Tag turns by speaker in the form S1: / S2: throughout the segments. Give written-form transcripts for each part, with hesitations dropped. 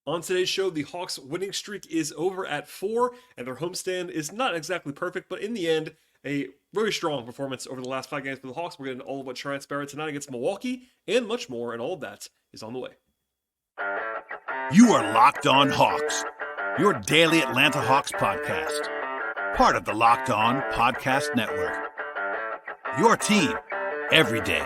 S1: On today's show, the Hawks' winning streak is over at 4, and their homestand is not exactly perfect, but in the end, a very strong performance over the last 5 games for the Hawks. We're getting all of what transpired tonight against Milwaukee and much more, and all of that is on the way.
S2: You are Locked On Hawks, your daily Atlanta Hawks podcast, part of the Locked On Podcast Network. Your team every day.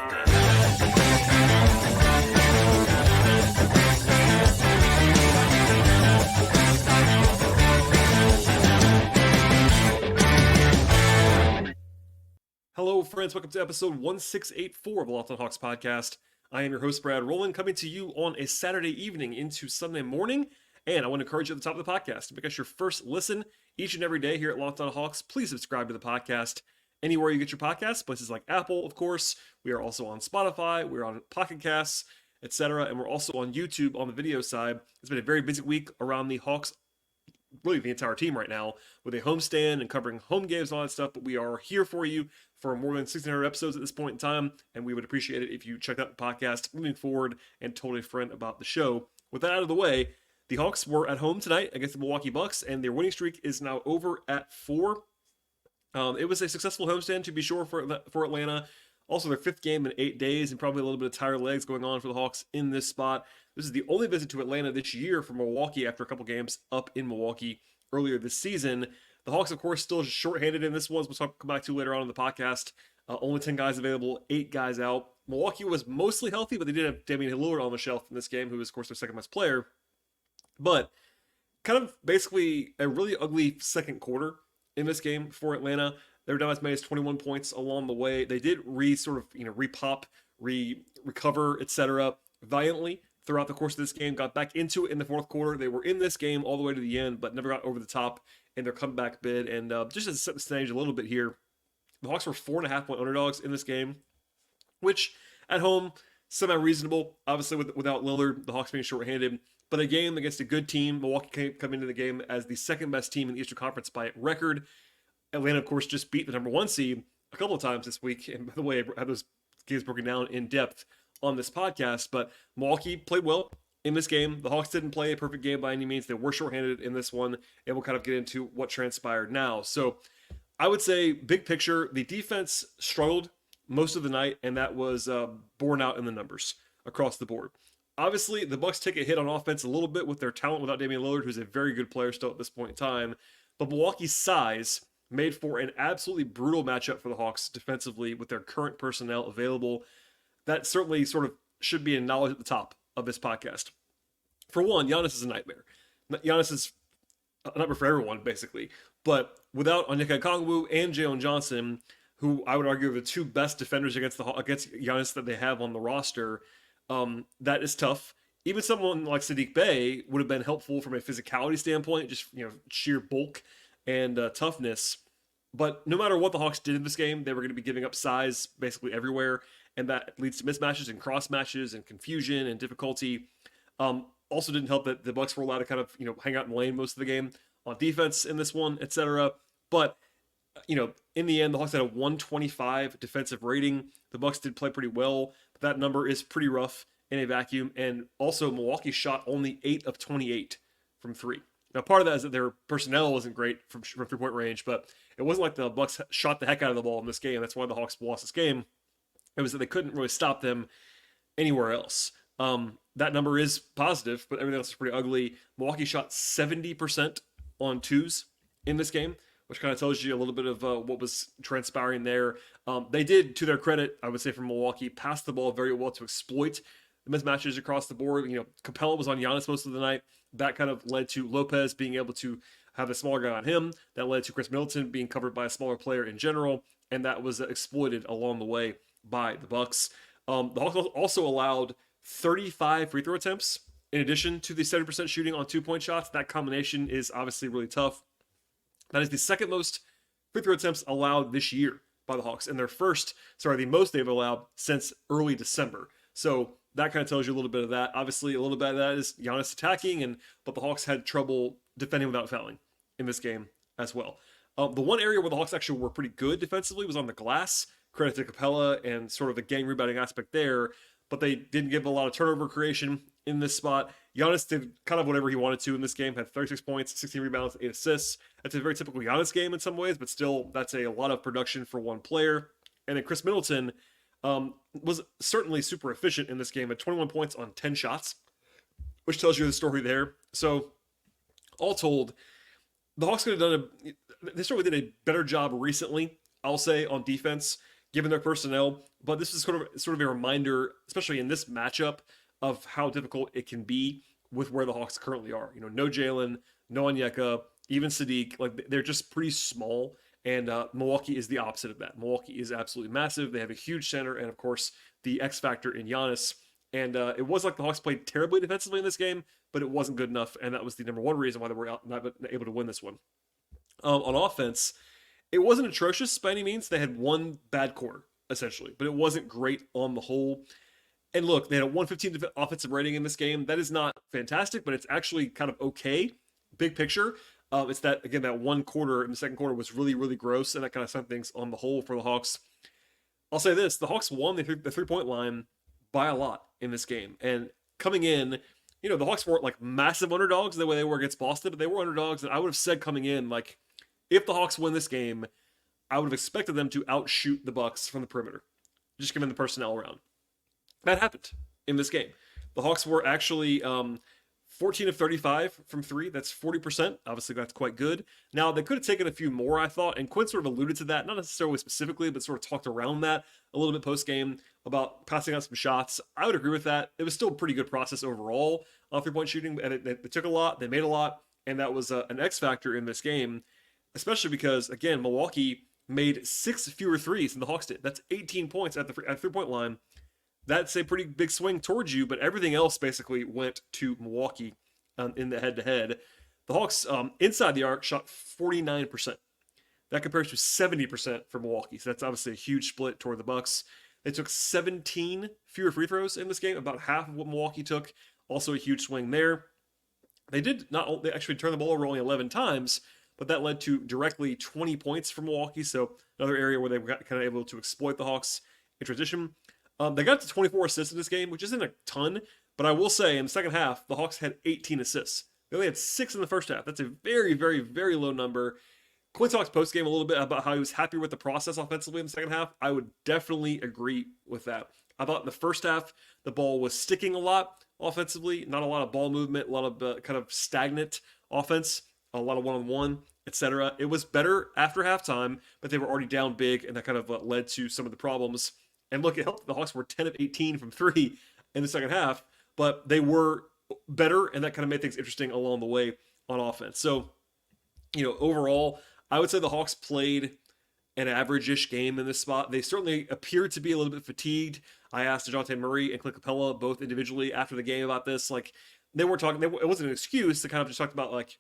S1: Hello, friends. Welcome to episode 1684 of the Locked On Hawks podcast. I am your host, Brad Rowland, coming to you on a Saturday evening into Sunday morning. And I want to encourage you at the top of the podcast to make us your first listen each and every day here at Locked On Hawks. Please subscribe to the podcast anywhere you get your podcasts, places like Apple, of course. We are also on Spotify. We're on Pocket Casts, etc. And we're also on YouTube on the video side. It's been a very busy week around the Hawks, really the entire team right now, with a homestand and covering home games and all that stuff. But we are here for you for more than 1,600 episodes at this point in time, and we would appreciate it if you checked out the podcast moving forward and told a friend about the show. With that out of the way, the Hawks were at home tonight against the Milwaukee Bucks, and their winning streak is now over at 4. It was a successful homestand, to be sure, for Atlanta. Also, their 5th game in 8 days, and probably a little bit of tired legs going on for the Hawks in this spot. This is the only visit to Atlanta this year for Milwaukee after a couple games up in Milwaukee earlier this season. The Hawks, of course, still shorthanded in this one, as we'll come back to later on in the podcast. Only 10 guys available, 8 guys out. Milwaukee was mostly healthy, but they did have Damian Lillard on the shelf in this game, who is, of course, their second best player. But kind of basically a really ugly second quarter in this game for Atlanta. They were down as many as 21 points along the way. They did repop, recover, etc. valiantly throughout the course of this game. Got back into it in the fourth quarter. They were in this game all the way to the end, but never got over the top in their comeback bid. And just to set the stage a little bit here, the Hawks were 4.5-point underdogs in this game, which at home, semi-reasonable. Obviously, without Lillard, the Hawks being shorthanded. But a game against a good team. Milwaukee come into the game as the second best team in the Eastern Conference by record. Atlanta, of course, just beat the number 1 seed a couple of times this week. And by the way, I have those games broken down in depth on this podcast. But Milwaukee played well in this game. The Hawks didn't play a perfect game by any means. They were shorthanded in this one. And we'll kind of get into what transpired now. So I would say, big picture, the defense struggled most of the night. And that was borne out in the numbers across the board. Obviously, the Bucks take a hit on offense a little bit with their talent without Damian Lillard, who's a very good player still at this point in time. But Milwaukee's size made for an absolutely brutal matchup for the Hawks defensively with their current personnel available. That certainly sort of should be acknowledged at the top of this podcast. For one, Giannis is a nightmare. Giannis is a nightmare for everyone, basically. But without Onyeka Okongwu and Jalen Johnson, who I would argue are the 2 best defenders against Giannis that they have on the roster, that is tough. Even someone like Saddiq Bey would have been helpful from a physicality standpoint, just sheer bulk and toughness. But no matter what the Hawks did in this game, they were going to be giving up size basically everywhere, and that leads to mismatches and cross matches and confusion and difficulty. Also didn't help that the Bucks were allowed to kind of hang out in the lane most of the game on defense in this one, etc. But in the end, the Hawks had a 125 defensive rating. The Bucks did play pretty well, but that number is pretty rough in a vacuum. And also, Milwaukee shot only 8 of 28 from 3. Now, part of that is that their personnel wasn't great from 3-point range, but it wasn't like the Bucks shot the heck out of the ball in this game. That's why the Hawks lost this game. It was that they couldn't really stop them anywhere else. That number is positive, but everything else is pretty ugly. Milwaukee shot 70% on 2s in this game, which kind of tells you a little bit of what was transpiring there. They did, to their credit, I would say, from Milwaukee, pass the ball very well to exploit the mismatches across the board. Capella was on Giannis most of the night. That kind of led to Lopez being able to have a smaller guy on him. That led to Chris Middleton being covered by a smaller player in general, and that was exploited along the way by the Bucks. The Hawks also allowed 35 free throw attempts in addition to the 70% shooting on 2-point shots. That combination is obviously really tough. That is the second most free throw attempts allowed this year by the Hawks, and the most they've allowed since early December. So that kind of tells you a little bit of that. Obviously, a little bit of that is Giannis attacking, but the Hawks had trouble defending without fouling in this game as well. The one area where the Hawks actually were pretty good defensively was on the glass. Credit to Capella and sort of the gang rebounding aspect there, but they didn't give a lot of turnover creation in this spot. Giannis did kind of whatever he wanted to in this game, had 36 points, 16 rebounds, 8 assists. That's a very typical Giannis game in some ways, but still, that's a lot of production for one player. And then Chris Middleton was certainly super efficient in this game at 21 points on 10 shots, which tells you the story there. So, all told, the Hawks could have done they certainly did a better job recently, I'll say, on defense, given their personnel. But this is sort of a reminder, especially in this matchup, of how difficult it can be with where the Hawks currently are. No Jalen, no Onyeka, even Sadiq. Like, they're just pretty small. And Milwaukee is the opposite of that. Milwaukee is absolutely massive. They have a huge center, and of course, the X factor in Giannis. And it was like the Hawks played terribly defensively in this game, but it wasn't good enough, and that was the number one reason why they were not able to win this one. On offense, it wasn't atrocious by any means. They had one bad quarter, essentially, but it wasn't great on the whole. And look, they had a 115 offensive rating in this game. That is not fantastic, but it's actually kind of okay, big picture. It's that, again, that one quarter in the second quarter was really, really gross, and that kind of sent things on the whole for the Hawks. I'll say this, the Hawks won the three-point line by a lot in this game. And coming in, the Hawks weren't like massive underdogs the way they were against Boston, but they were underdogs. And I would have said coming in, like, if the Hawks win this game, I would have expected them to outshoot the Bucks from the perimeter, just given the personnel around. That happened in this game. The Hawks were actually 14 of 35 from three. That's 40%. Obviously, that's quite good. Now, they could have taken a few more, I thought, and Quinn sort of alluded to that, not necessarily specifically, but sort of talked around that a little bit post-game about passing out some shots. I would agree with that. It was still a pretty good process overall on three-point shooting, and they took a lot, they made a lot, and that was an X factor in this game, especially because, again, Milwaukee made 6 fewer threes than the Hawks did. That's 18 points at the three-point line. That's a pretty big swing towards you, but everything else basically went to Milwaukee in the head-to-head. The Hawks, inside the arc, shot 49%. That compares to 70% for Milwaukee, so that's obviously a huge split toward the Bucks. They took 17 fewer free throws in this game, about half of what Milwaukee took. Also a huge swing there. They actually turned the ball over only 11 times, but that led to directly 20 points for Milwaukee, so another area where they were kind of able to exploit the Hawks in transition. They got to 24 assists in this game, which isn't a ton, but I will say in the second half, the Hawks had 18 assists. They only had 6 in the first half. That's a very, very, very low number. Quinn talks post-game a little bit about how he was happy with the process offensively in the second half. I would definitely agree with that. I thought in the first half, the ball was sticking a lot offensively, not a lot of ball movement, a lot of kind of stagnant offense, a lot of one-on-one, etc. It was better after halftime, but they were already down big, and that kind of led to some of the problems. And look, it helped the Hawks were 10 of 18 from three in the second half, but they were better, and that kind of made things interesting along the way on offense. So, overall, I would say the Hawks played an average-ish game in this spot. They certainly appeared to be a little bit fatigued. I asked DeJounte Murray and Clint Capella both individually after the game about this. Like, they weren't talking, it wasn't an excuse. They kind of just talked about, like,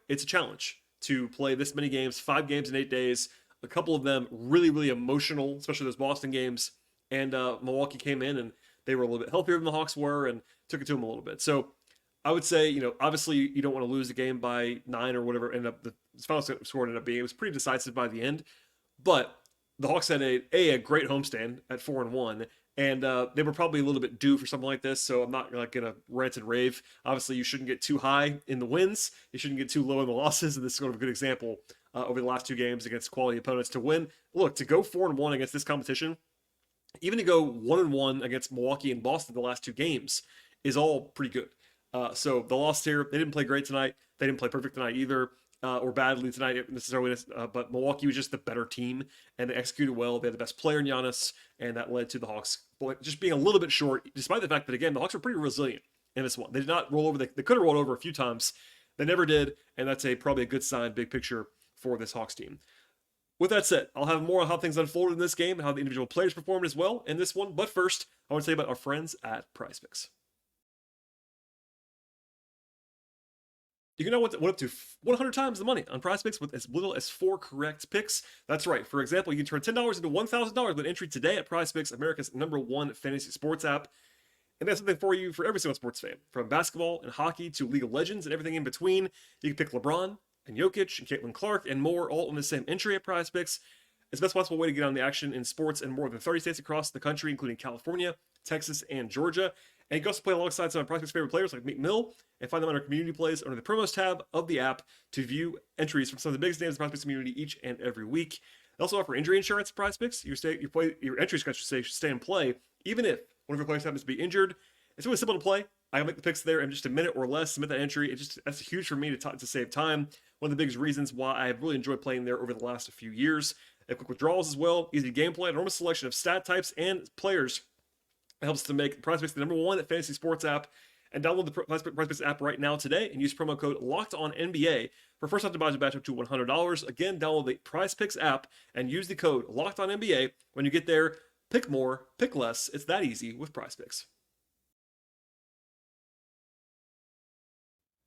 S1: it's a challenge to play this many games, 5 games in 8 days. A couple of them really, really emotional, especially those Boston games. And Milwaukee came in, and they were a little bit healthier than the Hawks were, and took it to them a little bit. So I would say, obviously you don't want to lose the game by 9 or whatever the final score ended up being. It was pretty decisive by the end, but the Hawks had a great homestand at 4-1, and they were probably a little bit due for something like this. So I'm not going to rant and rave. Obviously, you shouldn't get too high in the wins. You shouldn't get too low in the losses. And this is sort of a good example over the last 2 games against quality opponents to win. Look, to go 4-1 against this competition, even to go 1-1 against Milwaukee and Boston the last 2 games is all pretty good. So the loss here, they didn't play great tonight. They didn't play perfect tonight either, or badly tonight necessarily. But Milwaukee was just the better team, and they executed well. They had the best player in Giannis, and that led to the Hawks just being a little bit short, despite the fact that, again, the Hawks were pretty resilient in this one. They did not roll over. They could have rolled over a few times. They never did, and that's probably a good sign, big picture, for this Hawks team. With that said, I'll have more on how things unfolded in this game and how the individual players performed as well in this one. But first, I want to tell you about our friends at PrizePicks. You can now win up to 100 times the money on PrizePicks with as little as 4 correct picks. That's right. For example, you can turn $10 into $1,000 with entry today at PrizePicks, America's #1 fantasy sports app. And that's something for you for every single sports fan. From basketball and hockey to League of Legends and everything in between. You can pick LeBron and Jokic and Caitlin Clark and more, all in the same entry at PrizePicks. It's the best possible way to get on the action in sports in more than 30 states across the country, including California, Texas, and Georgia. And you can also play alongside some of Prospect's favorite players like McMill and find them on our community plays under the promos tab of the app to view entries from some of the biggest names in the Prospects community each and every week. They also offer injury insurance at Prospects. Your entries should stay in play, even if one of your players happens to be injured. It's really simple to play. I can make the picks there in just a minute or less, submit that entry. That's huge for me to save time. One of the biggest reasons why I've really enjoyed playing there over the last few years. They have quick withdrawals as well, easy gameplay, enormous selection of stat types and players. It helps to make Prospects the #1 fantasy sports app. And download the Prospects app right now today and use promo code LOCKEDONNBA for first time deposit batch up to $100. Again, download the PrizePicks app and use the code LOCKEDONNBA. When you get there, pick more, pick less. It's that easy with PrizePicks.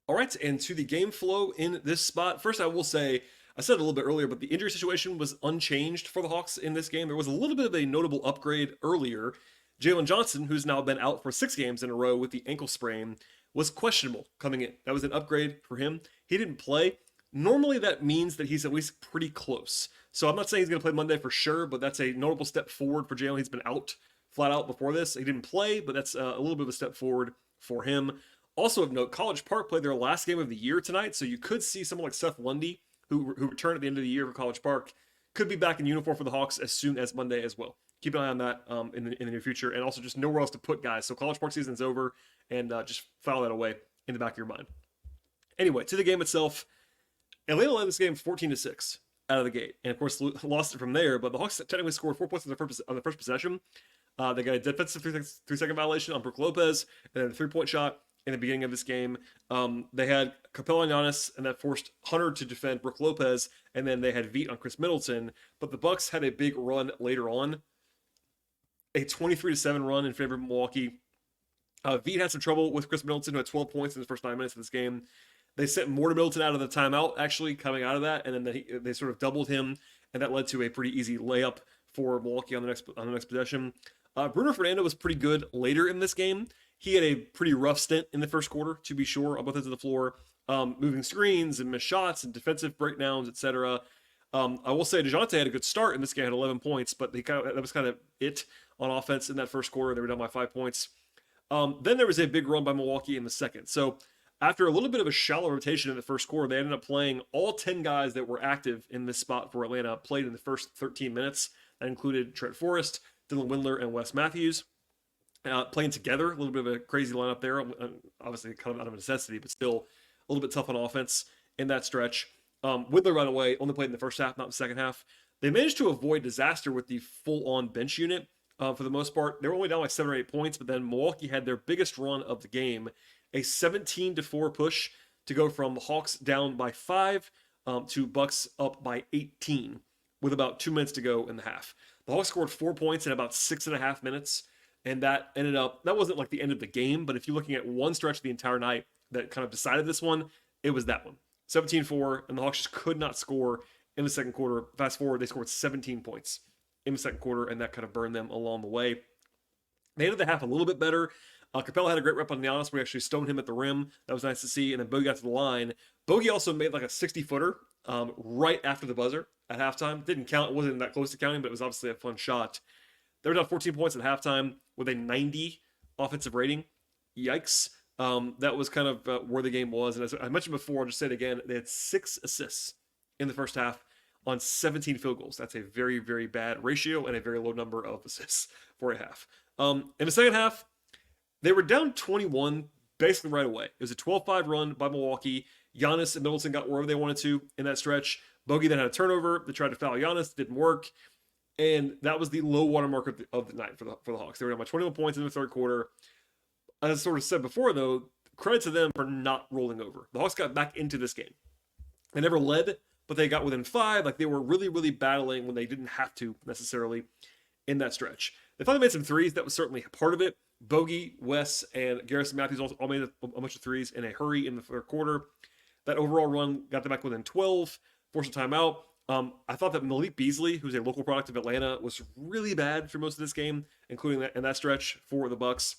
S1: All right, and to the game flow in this spot. First, I will say, I said it a little bit earlier, but the injury situation was unchanged for the Hawks in this game. There was a little bit of a notable upgrade earlier. Jalen Johnson, who's now been out for 6 games in a row with the ankle sprain, was questionable coming in. That was an upgrade for him. He didn't play. Normally, that means that he's at least pretty close. So I'm not saying he's going to play Monday for sure, but that's a notable step forward for Jalen. He's been out flat out before this. He didn't play, but that's a little bit of a step forward for him. Also of note, College Park played their last game of the year tonight, so you could see someone like Seth Lundy, who returned at the end of the year for College Park, could be back in uniform for the Hawks as soon as Monday as well. Keep an eye on that in the near future, and also just nowhere else to put guys. So College Park season's over, and just file that away in the back of your mind. Anyway, to the game itself, Atlanta led this game 14-6 out of the gate, and of course lost it from there. But the Hawks technically scored 4 points on the first possession. They got a defensive 3-second violation on Brook Lopez, and then a 3-point shot in the beginning of this game. They had Capella and Giannis, and that forced Hunter to defend Brook Lopez, and then they had Veet on Chris Middleton. But the Bucks had a big run later on. A 23-7 run in favor of Milwaukee. Veet had some trouble with Chris Middleton, who had 12 points in the first 9 minutes of this game. They sent Morton Middleton out of the timeout, actually, coming out of that, and then they sort of doubled him, and that led to a pretty easy layup for Milwaukee on the next possession. Bruno Fernando was pretty good later in this game. He had a pretty rough stint in the first quarter, to be sure, on both ends of the floor, moving screens and missed shots and defensive breakdowns, etc. I will say DeJounte had a good start in this game, had 11 points, but that was kind of it on offense in that first quarter. They were down by 5 points. Then there was a big run by Milwaukee in the second. So after a little bit of a shallow rotation in the first quarter, they ended up playing all 10 guys that were active in this spot for Atlanta, played in the first 13 minutes. That included Trent Forrest, Dylan Windler, and Wes Matthews. Playing together, a little bit of a crazy lineup there. Obviously, kind of out of necessity, but still a little bit tough on offense in that stretch. Windler, by the way, only played in the first half, not the second half. They managed to avoid disaster with the full-on bench unit for the most part. They were only down like 7 or 8 points, but then Milwaukee had their biggest run of the game, a 17-4 push to go from Hawks down by 5 to Bucks up by 18 with about 2 minutes to go in the half. The Hawks scored 4 points in about 6.5 minutes, and that wasn't like the end of the game, but if you're looking at one stretch of the entire night that kind of decided this one, it was that one. 17-4, and the Hawks just could not score in the second quarter. Fast forward, they scored 17 points in the second quarter, and that kind of burned them along the way. They ended the half a little bit better. Capella had a great rep on Giannis. We actually stoned him at the rim. That was nice to see. And then Bogey got to the line. Bogey also made like a 60-footer right after the buzzer at halftime. Didn't count. It wasn't that close to counting, but it was obviously a fun shot. They were down 14 points at halftime with a 90 offensive rating. Yikes. That was kind of where the game was. And as I mentioned before, I'll just say it again, they had 6 assists in the first half on 17 field goals. That's a very, very bad ratio and a very low number of assists for a half. In the second half, they were down 21 basically right away. It was a 12-5 run by Milwaukee. Giannis and Middleton got wherever they wanted to in that stretch. Bogey then had a turnover. They tried to foul Giannis. Didn't work. And that was the low watermark of the night for the Hawks. They were down by 21 points in the third quarter. As I sort of said before, though, credit to them for not rolling over. The Hawks got back into this game. They never led, but they got within 5. Like, they were really, really battling when they didn't have to necessarily in that stretch. They finally made some threes. That was certainly a part of it. Bogey, Wes, and Garrison Matthews all made a bunch of threes in a hurry in the third quarter. That overall run got them back within 12, forced a timeout. I thought that Malik Beasley, who's a local product of Atlanta, was really bad for most of this game, including that in that stretch for the Bucks,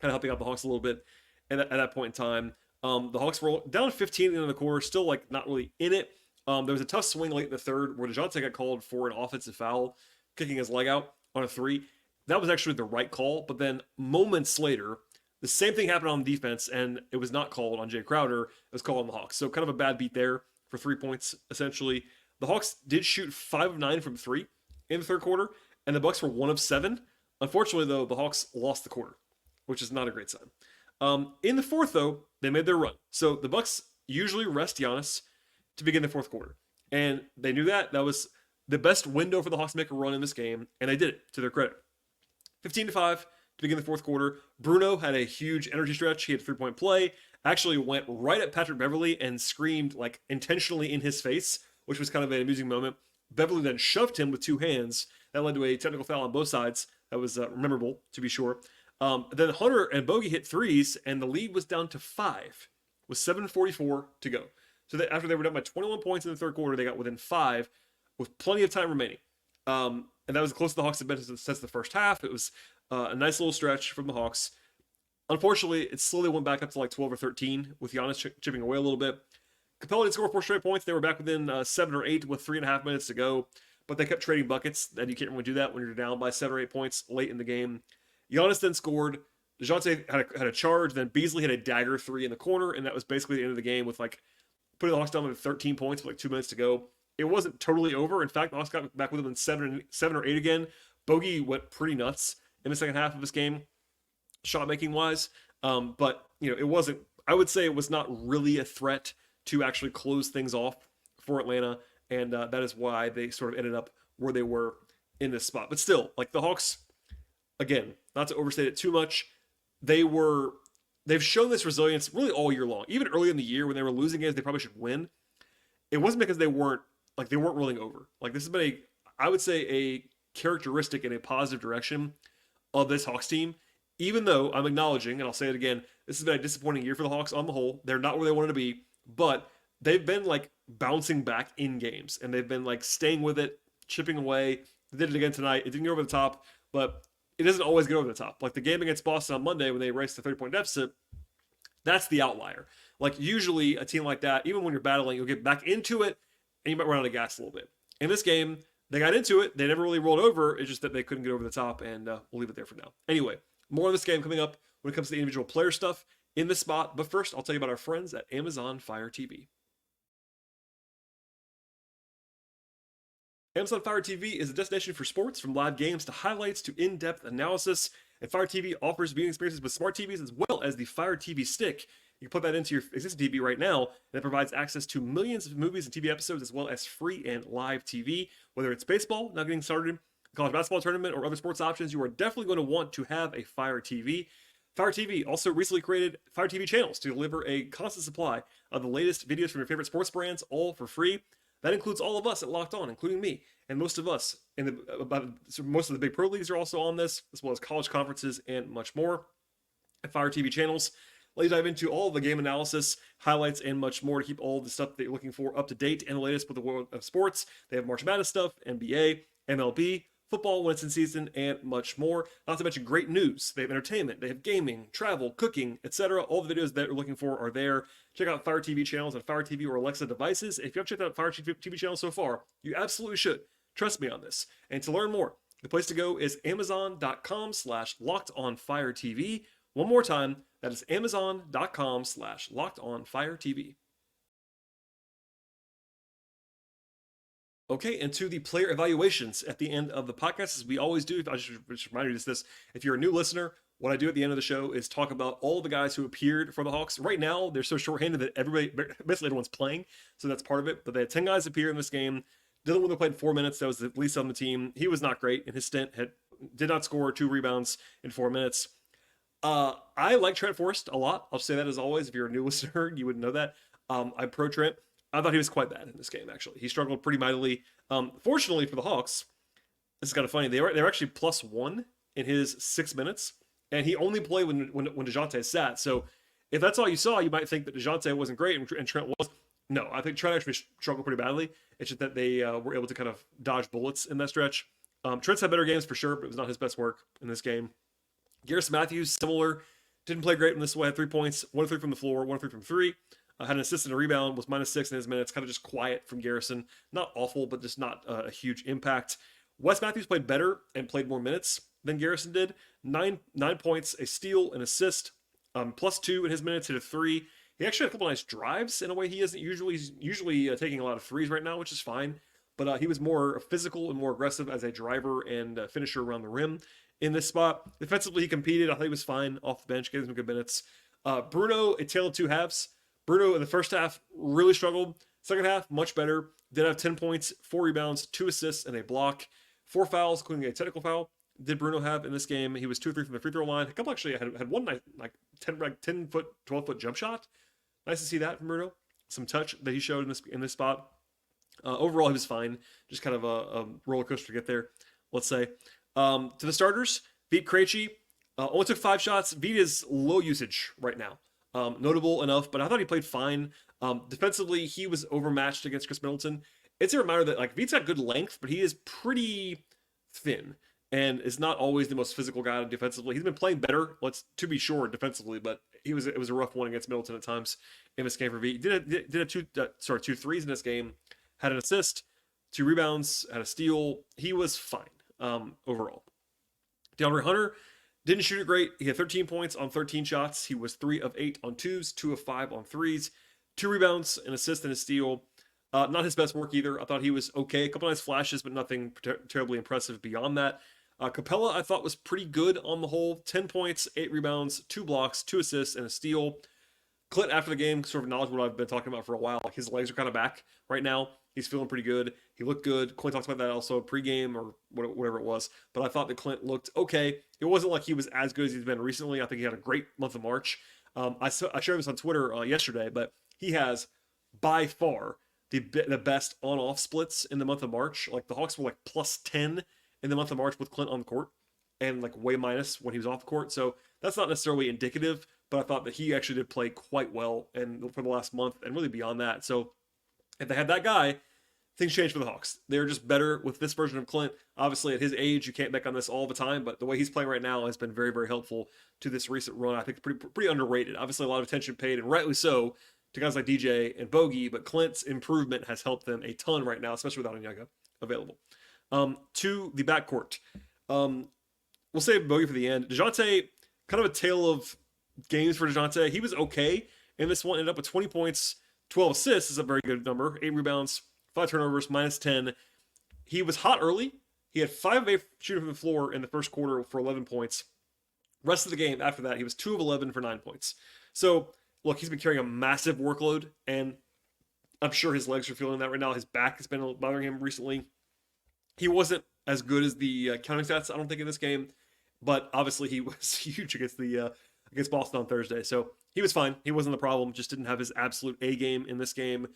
S1: kind of helping out the Hawks a little bit at that point in time. The Hawks were down 15 in the quarter, still like not really in it. There was a tough swing late in the third where DeJounte got called for an offensive foul, kicking his leg out on a 3. that was actually the right call. But then moments later, the same thing happened on defense, and it was not called on Jay Crowder. It was called on the Hawks. So kind of a bad beat there for 3 points, essentially. The Hawks did shoot 5 of 9 from 3 in the third quarter, and the Bucks were 1 of 7. Unfortunately, though, the Hawks lost the quarter, which is not a great sign. In the fourth, though, they made their run. So the Bucks usually rest Giannis to begin the fourth quarter, and they knew that. That was the best window for the Hawks to make a run in this game, and they did it, to their credit. 15-5 to begin the fourth quarter. Bruno had a huge energy stretch. He had a 3-point play, actually went right at Patrick Beverley and screamed like intentionally in his face, which was kind of an amusing moment. Beverley then shoved him with 2 hands. That led to a technical foul on both sides. That was memorable, to be sure. Then Hunter and Bogey hit threes, and the lead was down to 5 with 7:44 to go. So that after they were down by 21 points in the third quarter, they got within 5 with plenty of time remaining. And that was the closest the Hawks had been since the first half. It was a nice little stretch from the Hawks. Unfortunately, it slowly went back up to like 12 or 13 with Giannis chipping away a little bit. Capella did score 4 straight points. They were back within 7 or 8 with 3.5 minutes to go, but they kept trading buckets, and you can't really do that when you're down by 7 or 8 points late in the game. Giannis then scored. DeJounte had a charge, then Beasley had a dagger 3 in the corner, and that was basically the end of the game with like putting the Hawks down with 13 points with like 2 minutes to go. It wasn't totally over. In fact, the Hawks got back with them in 7 or 8 again. Bogey went pretty nuts in the second half of this game, shot making wise. But it wasn't. I would say it was not really a threat to actually close things off for Atlanta, and that is why they sort of ended up where they were in this spot. But still, like the Hawks, again, not to overstate it too much, they've shown this resilience really all year long. Even early in the year when they were losing games they probably should win, it wasn't because they weren't rolling over. Like this has been I would say a characteristic in a positive direction of this Hawks team, even though I'm acknowledging, and I'll say it again, this has been a disappointing year for the Hawks on the whole. They're not where they wanted to be, but they've been like bouncing back in games, and they've been like staying with it, chipping away. They did it again tonight. It didn't go over the top, but it doesn't always get over the top. Like the game against Boston on Monday when they raced the 30-point deficit, that's the outlier. Like usually a team like that, even when you're battling, you'll get back into it, and you might run out of gas a little bit. In this game, they got into it. They never really rolled over. It's just that they couldn't get over the top, and we'll leave it there for now. Anyway, more of this game coming up when it comes to the individual player stuff in this spot. But first, I'll tell you about our friends at Amazon Fire TV. Amazon Fire TV is a destination for sports, from live games to highlights to in-depth analysis. And Fire TV offers viewing experiences with smart TVs as well as the Fire TV stick. You can put that into your existing TV right now, and it provides access to millions of movies and TV episodes as well as free and live TV. Whether it's baseball, now getting started, college basketball tournament, or other sports options, you are definitely going to want to have a Fire TV. Fire TV also recently created Fire TV channels to deliver a constant supply of the latest videos from your favorite sports brands, all for free. That includes all of us at Locked On, including me, and most of us most of the big pro leagues are also on this, as well as college conferences and much more. At Fire TV channels, let you dive into all of the game analysis, highlights, and much more to keep all the stuff that you're looking for up to date and the latest with the world of sports. They have March Madness stuff, NBA, MLB, football when it's in season, and much more. Not to mention great news. They have entertainment, they have gaming, travel, cooking, etc. All the videos that you're looking for are there. Check out Fire TV channels on Fire TV or Alexa devices. If you haven't checked out Fire TV channels so far, you absolutely should. Trust me on this. And to learn more, the place to go is amazon.com/lockedonfiretv. One more time, that is amazon.com/lockedonfiretv. Okay, and to the player evaluations at the end of the podcast, as we always do. I just remind you this. If you're a new listener, what I do at the end of the show is talk about all the guys who appeared for the Hawks. Right now, they're so shorthanded that basically everyone's playing, so that's part of it. But they had 10 guys appear in this game. Dylan Windler played 4 minutes. That was the least on the team. He was not great in his stint. Did not score 2 rebounds in 4 minutes. I like Trent Forrest a lot. I'll say that as always. If you're a new listener, you wouldn't know that. I'm pro Trent. I thought he was quite bad in this game, actually. He struggled pretty mightily. Fortunately for the Hawks, this is kind of funny. They were actually +1 in his 6 minutes, and he only played when DeJounte sat. So if that's all you saw, you might think that DeJounte wasn't great and Trent was. No, I think Trent actually struggled pretty badly. It's just that they were able to kind of dodge bullets in that stretch. Trent's had better games for sure, but it was not his best work in this game. Garrison Matthews, similar. Didn't play great in this one. Had 3 points, 1 of 3 from the floor, 1 of 3 from 3. Had an assist and a rebound, was -6 in his minutes. Kind of just quiet from Garrison. Not awful, but just not a huge impact. Wes Matthews played better and played more minutes. than Garrison did. Nine points, a steal, an assist, +2 in his minutes, hit a three. He actually had a couple nice drives in a way he isn't usually. He's usually taking a lot of threes right now, which is fine. But he was more physical and more aggressive as a driver and finisher around the rim in this spot. Defensively, he competed. I thought he was fine off the bench, gave him some good minutes. Bruno, a tale of two halves. Bruno in the first half really struggled. Second half, much better. Did have 10 points, 4 rebounds, 2 assists, and a block. 4 fouls, including a technical foul. Did Bruno have in this game? He was 2-3 from the free throw line. A couple actually had one nice, like 10 foot, 12 foot jump shot. Nice to see that from Bruno. Some touch that he showed in this spot. Overall, he was fine. Just kind of a roller coaster to get there, let's say. To the starters, Vít Krejci only took 5 shots. Vít is low usage right now. Notable enough, but I thought he played fine. Defensively, he was overmatched against Chris Middleton. It's a reminder that like Vít's got good length, but he is pretty thin and is not always the most physical guy defensively. He's been playing better, to be sure, defensively, but it was a rough one against Middleton at times in this game for Vít. Did two threes in this game, had an assist, 2 rebounds, had a steal. He was fine overall. DeAndre Hunter didn't shoot it great. He had 13 points on 13 shots. He was 3 of 8 on twos, 2 of 5 on threes, 2 rebounds, an assist, and a steal. Not his best work either. I thought he was okay. A couple nice flashes, but nothing terribly impressive beyond that. Capella, I thought, was pretty good on the whole. 10 points, 8 rebounds, 2 blocks, 2 assists, and a steal. Clint, after the game, sort of acknowledged what I've been talking about for a while. Like his legs are kind of back right now. He's feeling pretty good. He looked good. Clint talks about that also pregame or whatever it was. But I thought that Clint looked okay. It wasn't like he was as good as he's been recently. I think he had a great month of March. I shared this on Twitter yesterday, but he has by far the best on-off splits in the month of March. Like the Hawks were like +10 in the month of March with Clint on the court and like way minus when he was off the court. So that's not necessarily indicative, but I thought that he actually did play quite well and for the last month and really beyond that. So if they had that guy, things change for the Hawks. They're just better with this version of Clint. Obviously, at his age, you can't bank on this all the time, but the way he's playing right now has been very, very helpful to this recent run. I think pretty underrated. Obviously, a lot of attention paid, and rightly so, to guys like DJ and Bogey, but Clint's improvement has helped them a ton right now, especially without Onyeka available. To the backcourt. We'll save Bogey for the end. DeJounte, kind of a tale of games for DeJounte. He was okay in this one, ended up with 20 points, 12 assists is a very good number, 8 rebounds, 5 turnovers, -10. He was hot early. He had 5 of 8 shooting from the floor in the first quarter for 11 points. Rest of the game after that, he was 2 of 11 for 9 points. So, look, he's been carrying a massive workload, and I'm sure his legs are feeling that right now. His back has been bothering him recently. He wasn't as good as the counting stats, I don't think, in this game, but obviously he was huge against Boston on Thursday. So he was fine. He wasn't the problem. Just didn't have his absolute A game in this game.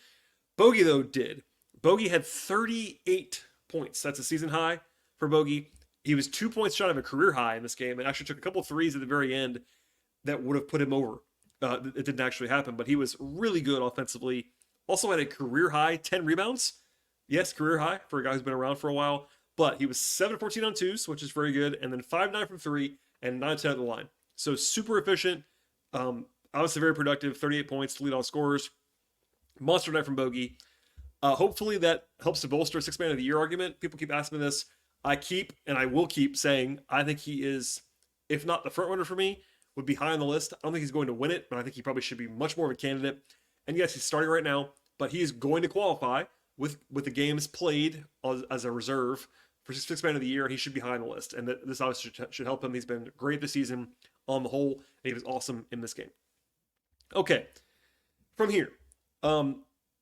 S1: Bogey, though, did. Bogey had 38 points. That's a season high for Bogey. He was 2 points short of a career high in this game and actually took a couple threes at the very end that would have put him over. It didn't actually happen, but he was really good offensively. Also had a career high 10 rebounds. Yes, career high for a guy who's been around for a while. But he was 7-14 on twos, which is very good, and then 5-9 from 3 and 9-10 at the line. So super efficient. Obviously very productive. 38 points to lead all scorers. Monster night from Bogey. Hopefully that helps to bolster a 6 man of the year argument. People keep asking me this. I will keep saying, I think he is, if not the front runner for me, would be high on the list. I don't think he's going to win it, but I think he probably should be much more of a candidate. And yes, he's starting right now, but he is going to qualify with the games played as a reserve for 6 man of the year, and he should be high on the list. And this obviously should help him. He's been great this season on the whole, and he was awesome in this game. Okay, from here,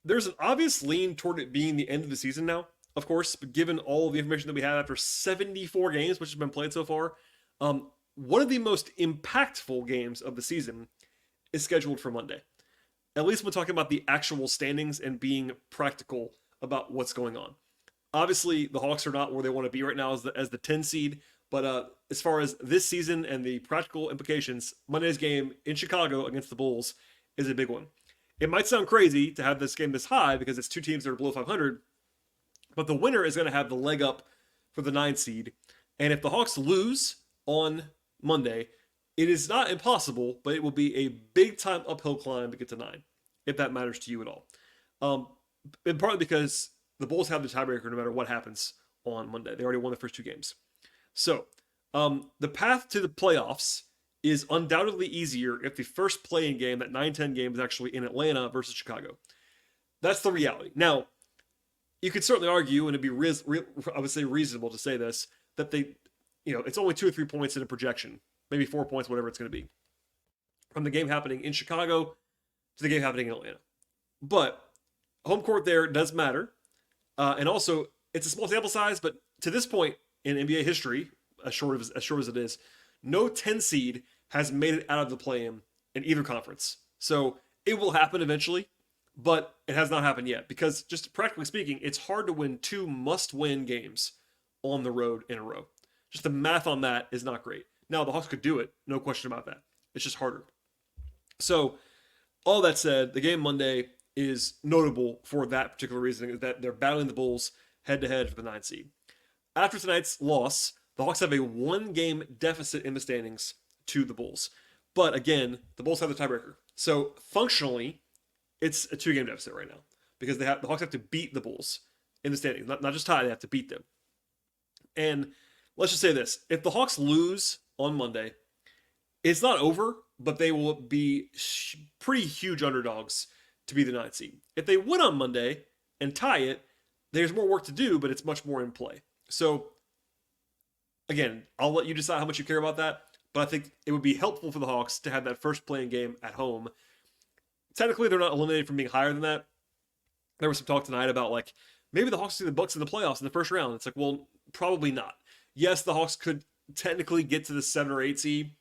S1: there's an obvious lean toward it being the end of the season now, of course, but given all of the information that we have after 74 games, which have been played so far, one of the most impactful games of the season is scheduled for Monday. At least we're talking about the actual standings and being practical about what's going on. Obviously, the Hawks are not where they want to be right now as the 10 seed, but as far as this season and the practical implications, Monday's game in Chicago against the Bulls is a big one. It might sound crazy to have this game this high because it's 2 teams that are below 500, but the winner is going to have the leg up for the 9 seed. And if the Hawks lose on Monday, it is not impossible, but it will be a big-time uphill climb to get to 9, if that matters to you at all. And partly because the Bulls have the tiebreaker no matter what happens on Monday. They already won the first 2 games. So, The path to the playoffs is undoubtedly easier if the first play-in game, that 9-10 game, is actually in Atlanta versus Chicago. That's the reality. Now, you could certainly argue, and it'd be I would say reasonable to say this, that it's only 2 or 3 points in a projection, maybe 4 points, whatever it's going to be, from the game happening in Chicago to the game happening in Atlanta. But home court there does matter, and also it's a small sample size. But to this point in NBA history, as short as it is, no 10 seed has made it out of the play-in either conference. So it will happen eventually, but it has not happened yet because, just practically speaking, it's hard to win 2 must-win games on the road in a row. Just the math on that is not great. Now, the Hawks could do it, no question about that. It's just harder. So, all that said, the game Monday is notable for that particular reason, that they're battling the Bulls head-to-head for the 9 seed. After tonight's loss, the Hawks have a 1-game deficit in the standings to the Bulls. But again, the Bulls have the tiebreaker. So functionally, it's a 2-game deficit right now because the Hawks have to beat the Bulls in the standings. Not just tie, they have to beat them. And let's just say this. If the Hawks lose on Monday, it's not over, but they will be pretty huge underdogs to be the 9th seed. If they win on Monday and tie it, there's more work to do, but it's much more in play. So again, I'll let you decide how much you care about that, but I think it would be helpful for the Hawks to have that first play-in game at home. Technically, they're not eliminated from being higher than that. There was some talk tonight about, like, maybe the Hawks see the Bucks in the playoffs in the first round. It's like, well, probably not. Yes, the Hawks could technically get to the 7 or 8 seed,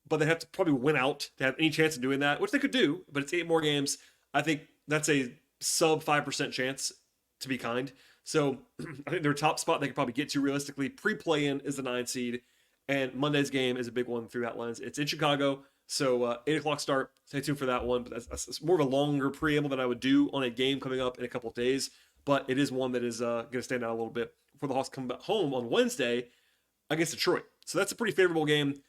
S1: but they have to probably win out to have any chance of doing that, which they could do, but it's 8 more games. I think that's a sub 5% chance, to be kind. So I think their top spot they could probably get to realistically pre-play-in is the 9 seed, and Monday's game is a big one through that lens. It's in Chicago, so 8 o'clock start. Stay tuned for that one, but that's more of a longer preamble than I would do on a game coming up in a couple of days, but it is one that is going to stand out a little bit before the Hawks come back home on Wednesday against Detroit. So that's a pretty favorable game,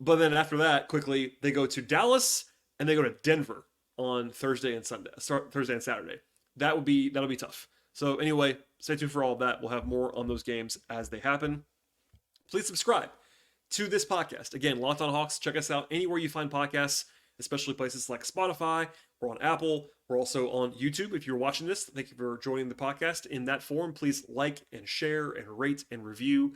S1: but then after that, quickly, they go to Dallas, and they go to Denver on Thursday and Saturday. That'll be tough. So anyway, stay tuned for all of that. We'll have more on those games as they happen. Please subscribe to this podcast. Again, Locked On Hawks. Check us out anywhere you find podcasts, especially places like Spotify. We're on Apple. We're also on YouTube. If you're watching this, thank you for joining the podcast in that form. Please like and share and rate and review.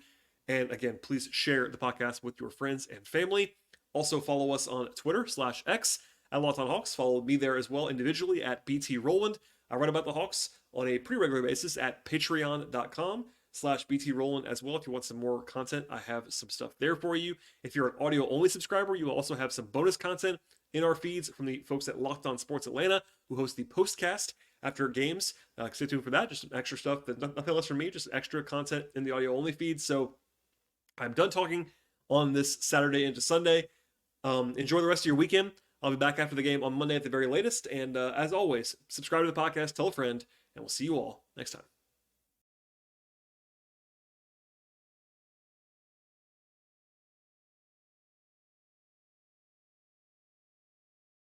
S1: And again, please share the podcast with your friends and family. Also follow us on Twitter/X at Locked On Hawks. Follow me there as well individually at BT Rowland. I write about the Hawks on a pretty regular basis at patreon.com/BT Rowland as well. If you want some more content, I have some stuff there for you. If you're an audio only subscriber, you will also have some bonus content in our feeds from the folks at Locked On Sports Atlanta, who host the postcast after games. Stay tuned for that. Just some extra stuff, nothing less from me, just extra content in the audio only feed. So I'm done talking on this Saturday into Sunday. Enjoy the rest of your weekend. I'll be back after the game on Monday at the very latest. And as always, subscribe to the podcast, tell a friend, and we'll see you all next time.